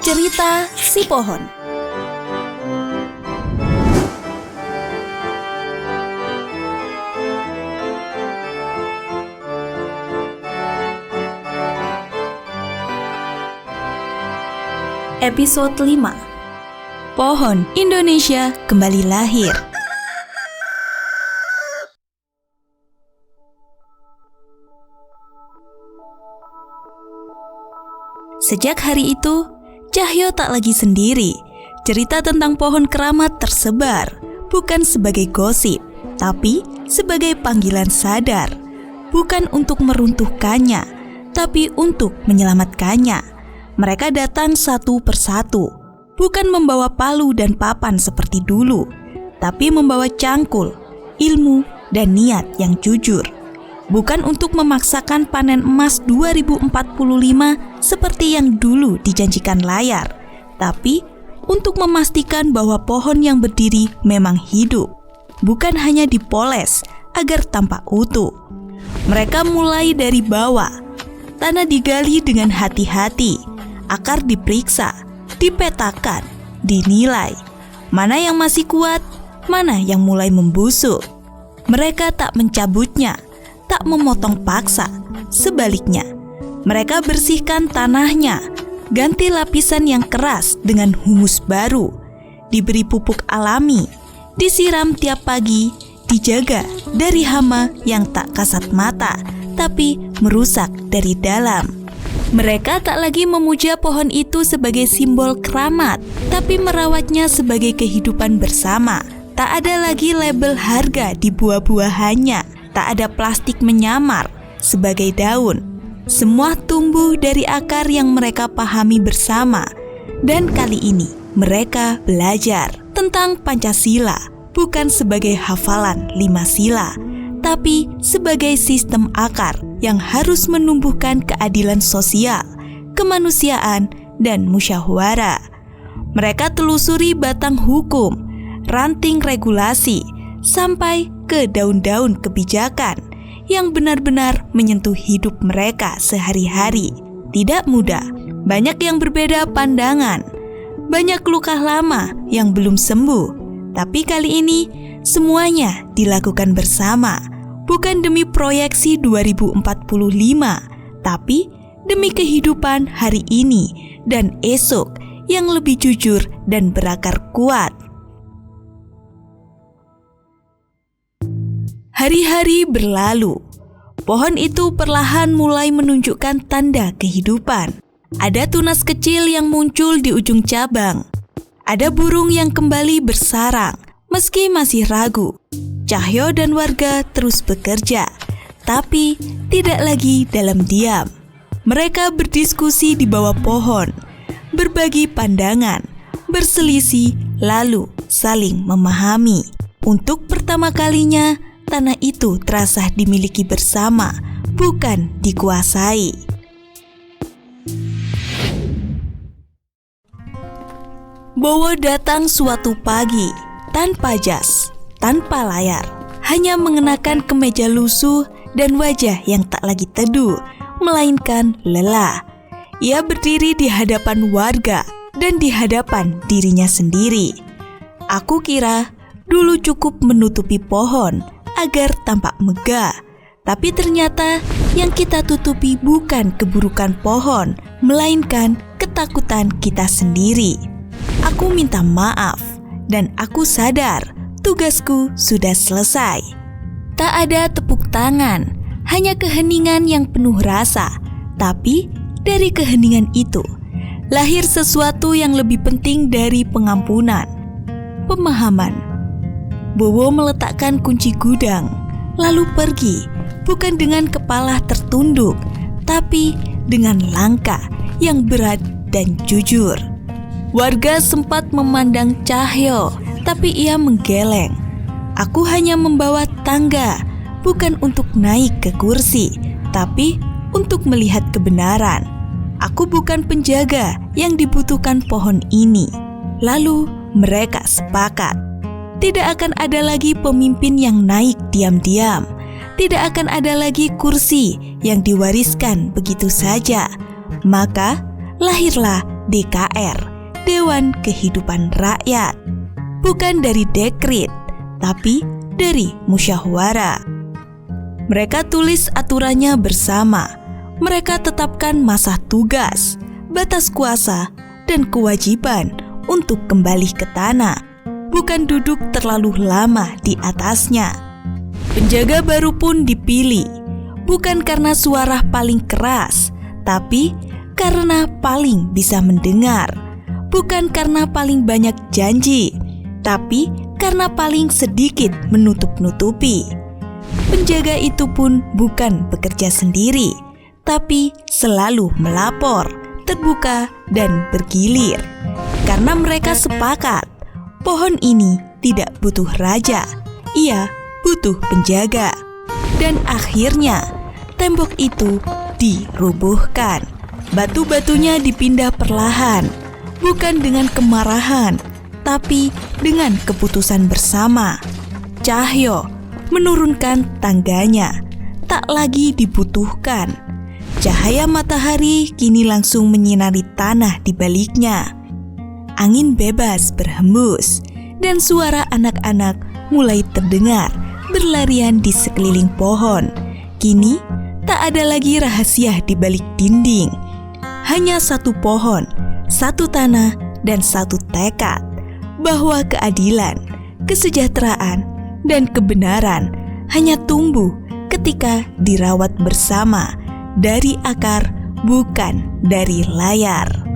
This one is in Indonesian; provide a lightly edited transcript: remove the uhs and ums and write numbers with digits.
Cerita si Pohon. Episode 5. Pohon Indonesia kembali lahir. Sejak hari itu, Cahyo tak lagi sendiri. Cerita tentang pohon keramat tersebar, bukan sebagai gosip, tapi sebagai panggilan sadar. Bukan untuk meruntuhkannya, tapi untuk menyelamatkannya. Mereka datang satu persatu, bukan membawa palu dan papan seperti dulu, tapi membawa cangkul, ilmu, dan niat yang jujur. Bukan untuk memaksakan panen emas 2045 seperti yang dulu dijanjikan layar, tapi untuk memastikan bahwa pohon yang berdiri memang hidup, bukan hanya dipoles agar tampak utuh. Mereka mulai dari bawah, tanah digali dengan hati-hati, akar diperiksa, dipetakan, dinilai, mana yang masih kuat, mana yang mulai membusuk. Mereka tak mencabutnya, tak memotong paksa. Sebaliknya, mereka bersihkan tanahnya, ganti lapisan yang keras dengan humus baru, diberi pupuk alami, disiram tiap pagi, dijaga dari hama yang tak kasat mata, tapi merusak dari dalam. Mereka tak lagi memuja pohon itu sebagai simbol keramat, tapi merawatnya sebagai kehidupan bersama. Tak ada lagi label harga di buah-buahannya. Tak ada plastik menyamar sebagai daun. Semua tumbuh dari akar yang mereka pahami bersama. Dan kali ini mereka belajar tentang Pancasila bukan sebagai hafalan 5 sila, tapi sebagai sistem akar yang harus menumbuhkan keadilan sosial, kemanusiaan, dan musyawarah. Mereka telusuri batang hukum, ranting regulasi, sampai ke daun-daun kebijakan yang benar-benar menyentuh hidup mereka sehari-hari. Tidak mudah, banyak yang berbeda pandangan, banyak luka lama yang belum sembuh. Tapi kali ini semuanya dilakukan bersama, bukan demi proyeksi 2045, tapi demi kehidupan hari ini dan esok yang lebih jujur dan berakar kuat. Hari-hari berlalu, pohon itu perlahan mulai menunjukkan tanda kehidupan. Ada tunas kecil yang muncul di ujung cabang. Ada burung yang kembali bersarang, meski masih ragu. Cahyo dan warga terus bekerja, tapi tidak lagi dalam diam. Mereka berdiskusi di bawah pohon, berbagi pandangan, berselisih, lalu saling memahami. Untuk pertama kalinya, tanah itu terasa dimiliki bersama, bukan dikuasai. Bowo datang suatu pagi, tanpa jas, tanpa layar, hanya mengenakan kemeja lusuh dan wajah yang tak lagi teduh, melainkan lelah. Ia berdiri di hadapan warga dan di hadapan dirinya sendiri. Aku kira dulu cukup menutupi pohon agar tampak megah, tapi ternyata yang kita tutupi bukan keburukan pohon, melainkan ketakutan kita sendiri. Aku minta maaf, dan aku sadar tugasku sudah selesai. Tak ada tepuk tangan, hanya keheningan yang penuh rasa. Tapi dari keheningan itu lahir sesuatu yang lebih penting dari pengampunan, pemahaman. Bowo meletakkan kunci gudang, lalu pergi, bukan dengan kepala tertunduk, tapi dengan langkah yang berat dan jujur. Warga sempat memandang Cahyo, tapi ia menggeleng. Aku hanya membawa tangga, bukan untuk naik ke kursi, tapi untuk melihat kebenaran. Aku bukan penjaga yang dibutuhkan pohon ini. Lalu mereka sepakat. Tidak akan ada lagi pemimpin yang naik diam-diam. Tidak akan ada lagi kursi yang diwariskan begitu saja. Maka lahirlah DKR, Dewan Kehidupan Rakyat. Bukan dari dekret, tapi dari musyawarah. Mereka tulis aturannya bersama. Mereka tetapkan masa tugas, batas kuasa, dan kewajiban untuk kembali ke tanah, bukan duduk terlalu lama di atasnya. Penjaga baru pun dipilih, bukan karena suara paling keras, tapi karena paling bisa mendengar. Bukan karena paling banyak janji, tapi karena paling sedikit menutup-nutupi. Penjaga itu pun bukan bekerja sendiri, tapi selalu melapor, terbuka, dan bergilir. Karena mereka sepakat, pohon ini tidak butuh raja, ia butuh penjaga. Dan akhirnya, tembok itu dirubuhkan. Batu-batunya dipindah perlahan, bukan dengan kemarahan, tapi dengan keputusan bersama. Cahyo menurunkan tangganya, tak lagi dibutuhkan. Cahaya matahari kini langsung menyinari tanah di baliknya. Angin bebas berhembus, dan suara anak-anak mulai terdengar berlarian di sekeliling pohon. Kini tak ada lagi rahasia di balik dinding. Hanya satu pohon, satu tanah, dan satu tekad bahwa keadilan, kesejahteraan, dan kebenaran hanya tumbuh ketika dirawat bersama dari akar, bukan dari layar.